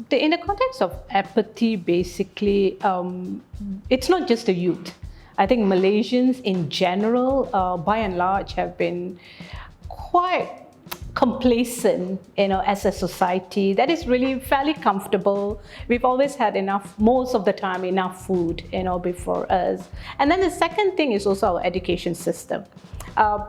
In the context of apathy, basically, it's not just the youth. I think Malaysians in general, by and large, have been quite complacent, as a society that is really fairly comfortable. We've always had enough, most of the time, enough food, before us. And then the second thing is also our education system.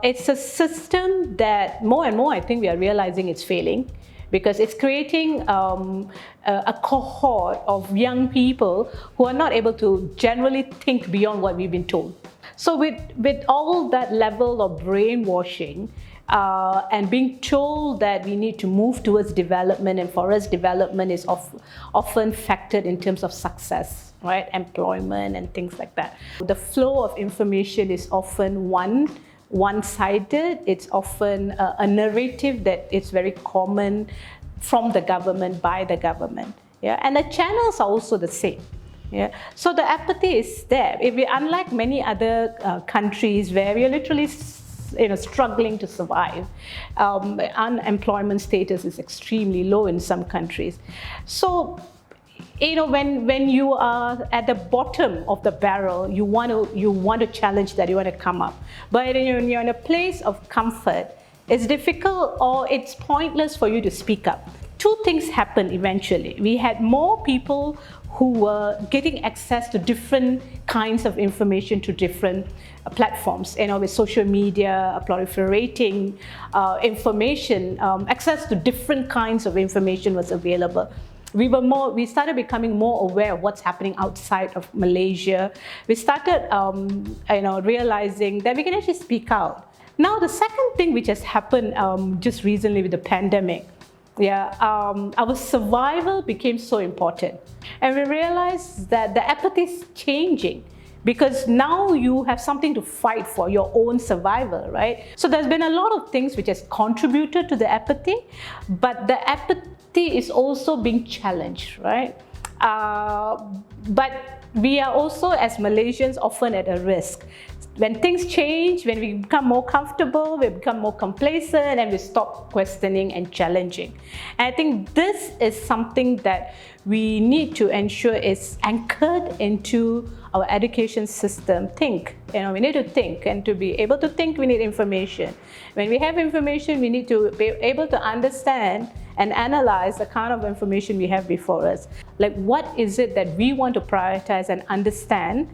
It's a system that more and more, I think we are realizing it's failing, because it's creating a cohort of young people who are not able to generally think beyond what we've been told. So with all that level of brainwashing, and being told that we need to move towards development, and for us development is often factored in terms of success, right? Employment and things like that. The flow of information is often one-sided. It's often a narrative that is very common from the government, by the government. Yeah? And the channels are also the same. Yeah? So the apathy is there. Unlike many other countries where we are literally struggling to survive, unemployment status is extremely low in some countries. So when you are at the bottom of the barrel, you want to challenge that, you want to come up. But when you're in a place of comfort, it's difficult or it's pointless for you to speak up. Two things happened eventually. We had more people who were getting access to different kinds of information to different platforms, with social media proliferating information, access to different kinds of information was available. We started becoming more aware of what's happening outside of Malaysia. We started, realizing that we can actually speak out. Now, the second thing which has happened just recently with the pandemic, our survival became so important. And we realized that the apathy is changing, because now you have something to fight for, your own survival, right? So there's been a lot of things which has contributed to the apathy, but the apathy is also being challenged, right? But we are also, as Malaysians, often at a risk. When things change, when we become more comfortable, we become more complacent, and we stop questioning and challenging. And I think this is something that we need to ensure is anchored into our education system. We need to think, and to be able to think, we need information. When we have information, we need to be able to understand and analyze the kind of information we have before us. Like, what is it that we want to prioritize and understand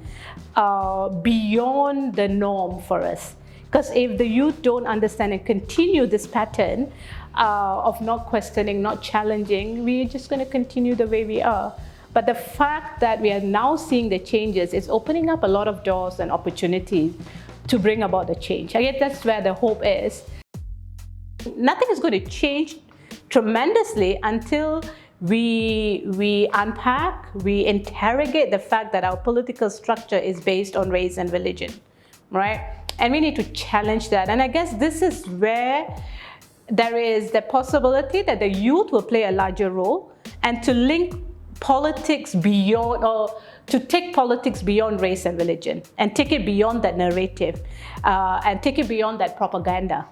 beyond the norm for us? Because if the youth don't understand and continue this pattern of not questioning, not challenging, we're just going to continue the way we are. But the fact that we are now seeing the changes is opening up a lot of doors and opportunities to bring about the change. I guess that's where the hope is. Nothing is going to change tremendously until we unpack, we interrogate the fact that our political structure is based on race and religion, right? And we need to challenge that. And I guess this is where there is the possibility that the youth will play a larger role, and to link politics beyond, or to take politics beyond race and religion, and take it beyond that narrative, and take it beyond that propaganda.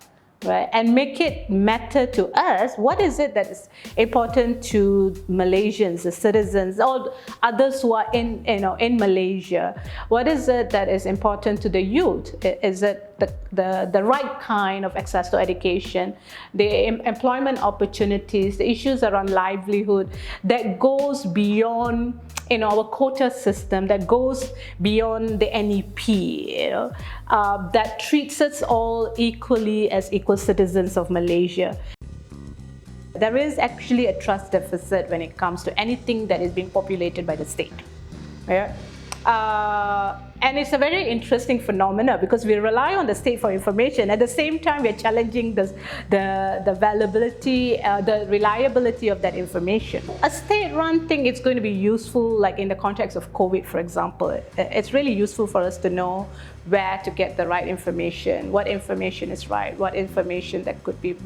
Right? And make it matter to us. What is it that is important to Malaysians, the citizens, or others who are in Malaysia? What is it that is important to the youth? Is it the right kind of access to education, the employment opportunities, the issues around livelihood that goes beyond our quota system, that goes beyond the NEP, that treats us all equally as equal citizens of Malaysia. There is actually a trust deficit when it comes to anything that is being populated by the state. Yeah? And it's a very interesting phenomenon, because we rely on the state for information. At the same time, we're challenging the availability, the reliability of that information. A state-run thing, it's going to be useful, like in the context of COVID, for example. It's really useful for us to know where to get the right information, what information is right, what information that could be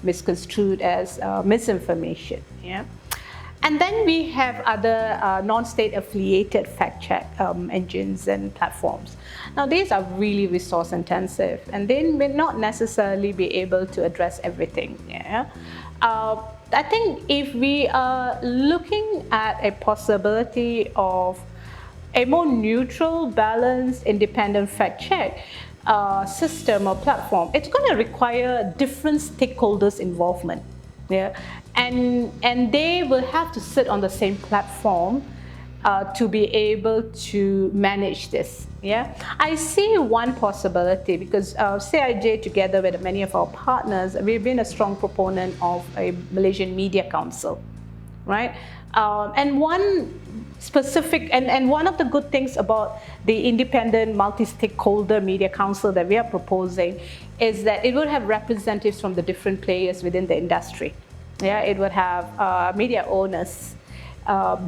misconstrued as misinformation. Yeah? And then we have other non-state affiliated fact-check engines and platforms. Now, these are really resource intensive, and they may not necessarily be able to address everything. Yeah? I think if we are looking at a possibility of a more neutral, balanced, independent fact check system or platform, it's going to require different stakeholders' involvement. Yeah, and they will have to sit on the same platform to be able to manage this. Yeah, I see one possibility because CIJ, together with many of our partners, we've been a strong proponent of a Malaysian Media Council, right? And one specific, and one of the good things about the independent multi-stakeholder media council that we are proposing is that it would have representatives from the different players within the industry. Yeah, it would have media owners,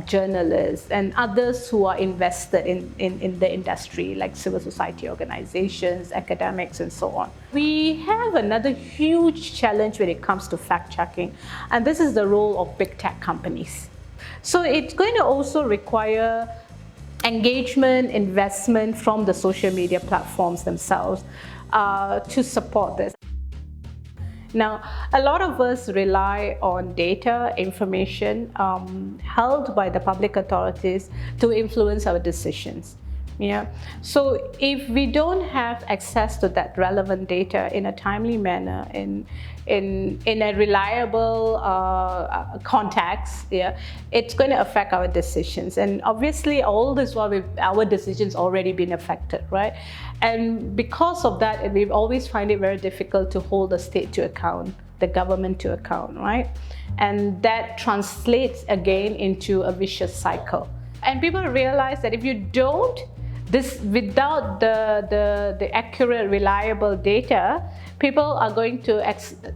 journalists, and others who are invested in the industry, like civil society organizations, academics, and so on. We have another huge challenge when it comes to fact-checking, and this is the role of big tech companies. So it's going to also require engagement, investment from the social media platforms themselves to support this. Now, a lot of us rely on data, information held by the public authorities to influence our decisions. Yeah. So if we don't have access to that relevant data in a timely manner, in a reliable context, yeah, it's going to affect our decisions. And obviously, all this while our decisions already been affected, right? And because of that, we've always find it very difficult to hold the state to account, the government to account, right? And that translates again into a vicious cycle. And people realize that if you don't, without the accurate, reliable data, people are going to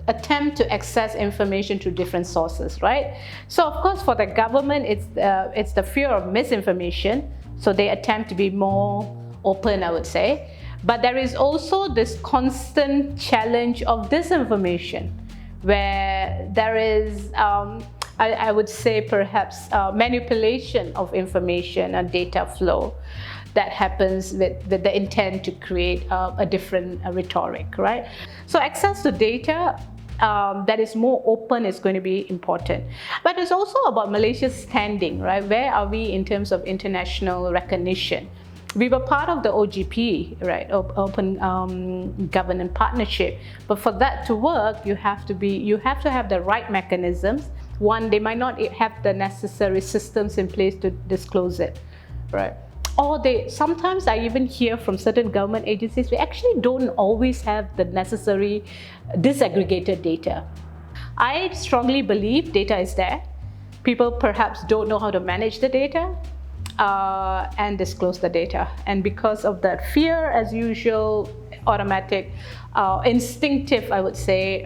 attempt to access information through different sources, right? So of course, for the government, it's the fear of misinformation. So they attempt to be more open, I would say. But there is also this constant challenge of disinformation, where there is, I would say, perhaps manipulation of information and data flow that happens with the intent to create a different rhetoric, right? So access to data that is more open is going to be important. But it's also about Malaysia's standing, right? Where are we in terms of international recognition? We were part of the OGP, right, Open Governance Partnership. But for that to work, you have to have the right mechanisms. One, they might not have the necessary systems in place to disclose it, right? Or sometimes I even hear from certain government agencies, we actually don't always have the necessary disaggregated data. I strongly believe data is there. People perhaps don't know how to manage the data and disclose the data. And because of that fear, as usual, automatic, instinctive, I would say,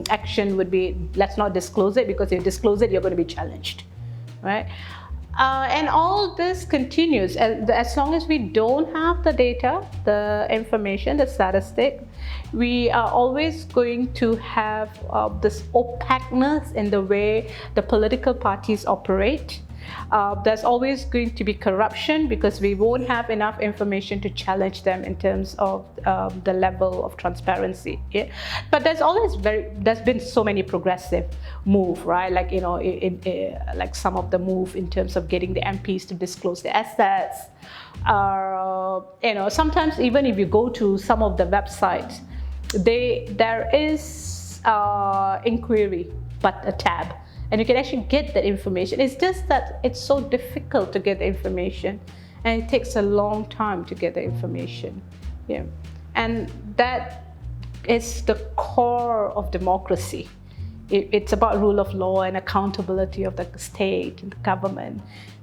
action would be, let's not disclose it, because if you disclose it, you're going to be challenged, right? And all this continues as long as we don't have the data, the information, the statistic. We are always going to have this opaqueness in the way the political parties operate. There's always going to be corruption because we won't have enough information to challenge them in terms of the level of transparency. Yeah? But there's been so many progressive move, right? Like, you know, like some of the move in terms of getting the MPs to disclose their assets. You know, sometimes even if you go to some of the websites, there is inquiry, but a tab. And you can actually get that information. It's just that it's so difficult to get the information, and it takes a long time to get the information. Yeah. And that is the core of democracy. It's about rule of law and accountability of the state and the government.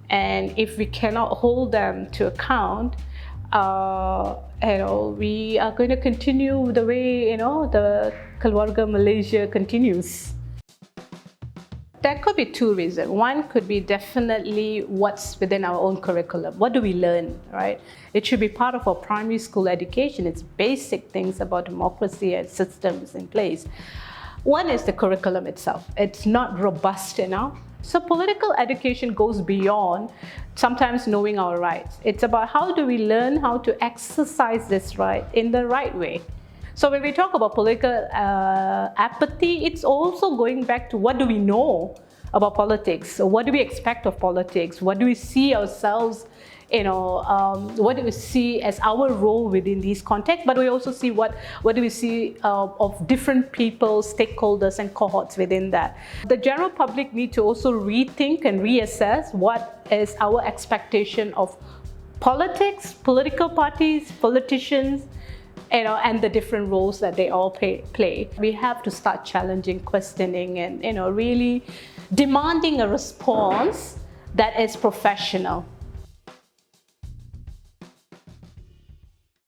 And if we cannot hold them to account, you know, we are going to continue the way, you know, the Keluarga Malaysia continues. There could be two reasons. One could be definitely what's within our own curriculum. What do we learn, right? It should be part of our primary school education. It's basic things about democracy and systems in place. One is the curriculum itself. It's not robust enough. So political education goes beyond sometimes knowing our rights. It's about how do we learn how to exercise this right in the right way. So when we talk about political apathy, it's also going back to what do we know about politics? So what do we expect of politics? What do we see ourselves, what do we see as our role within these contexts? But we also see what do we see of different people, stakeholders and cohorts within that. The general public need to also rethink and reassess what is our expectation of politics, political parties, politicians, and the different roles that they all play. We have to start challenging, questioning, and really demanding a response that is professional.